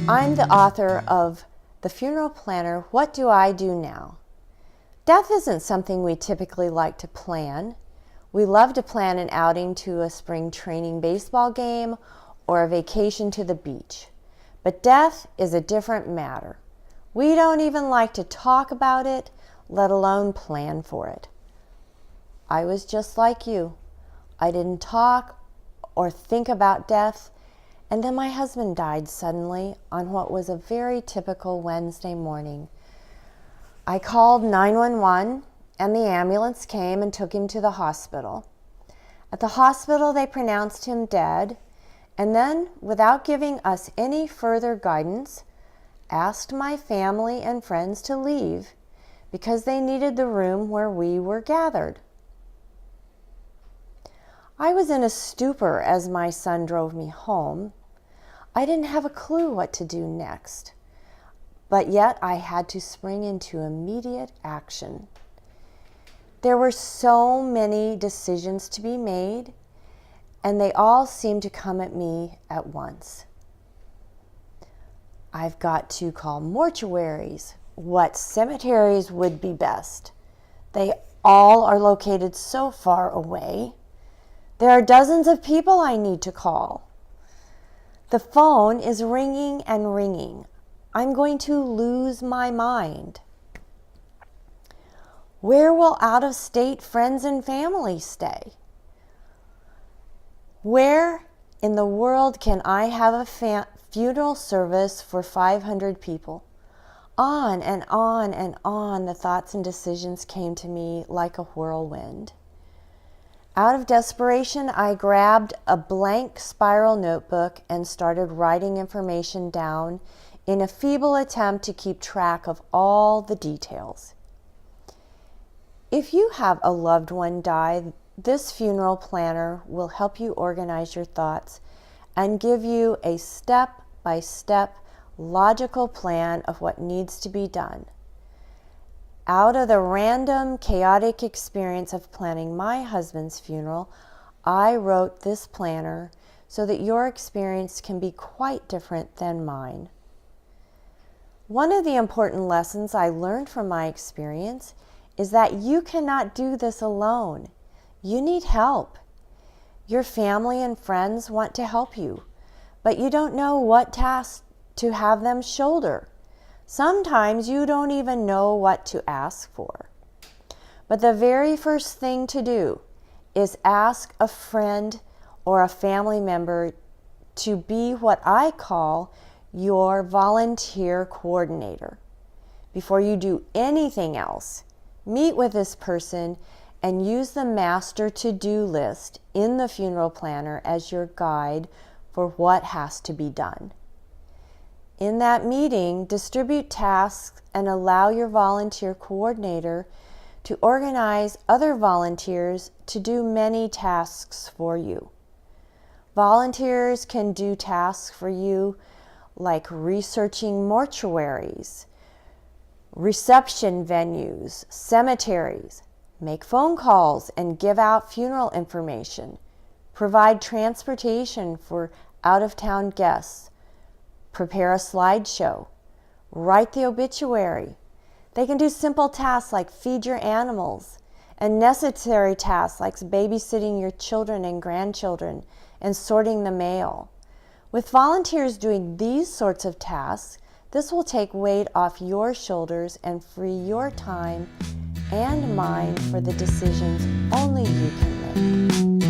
I'm the author of The Funeral Planner, What Do I Do Now? Death isn't something we typically like to plan. We love to plan an outing to a spring training baseball game or a vacation to the beach. But death is a different matter. We don't even like to talk about it, let alone plan for it. I was just like you. I didn't talk or think about death, and then my husband died suddenly on what was a very typical Wednesday morning. I called 911 and the ambulance came and took him to the hospital. At the hospital, they pronounced him dead, and then, without giving us any further guidance, asked my family and friends to leave because they needed the room where we were gathered. I was in a stupor as my son drove me home. I didn't have a clue what to do next, but yet I had to spring into immediate action. There were so many decisions to be made, and they all seemed to come at me at once. I've got to call mortuaries. What cemeteries would be best? They all are located so far away. There are dozens of people I need to call. The phone is ringing and ringing. I'm going to lose my mind. Where will out-of-state friends and family stay? Where in the world can I have a funeral service for 500 people? On and on and on the thoughts and decisions came to me like a whirlwind. Out of desperation, I grabbed a blank spiral notebook and started writing information down in a feeble attempt to keep track of all the details. If you have a loved one die, this funeral planner will help you organize your thoughts and give you a step-by-step logical plan of what needs to be done. Out of the random, chaotic experience of planning my husband's funeral, I wrote this planner so that your experience can be quite different than mine. One of the important lessons I learned from my experience is that you cannot do this alone. You need help. Your family and friends want to help you, but you don't know what task to have them shoulder. Sometimes you don't even know what to ask for. But the very first thing to do is ask a friend or a family member to be what I call your volunteer coordinator. Before you do anything else, meet with this person and use the master to-do list in the funeral planner as your guide for what has to be done. In that meeting, distribute tasks and allow your volunteer coordinator to organize other volunteers to do many tasks for you. Volunteers can do tasks for you like researching mortuaries, reception venues, cemeteries, make phone calls and give out funeral information, provide transportation for out-of-town guests, prepare a slideshow, write the obituary. They can do simple tasks like feed your animals and necessary tasks like babysitting your children and grandchildren and sorting the mail. With volunteers doing these sorts of tasks, this will take weight off your shoulders and free your time and mind for the decisions only you can make.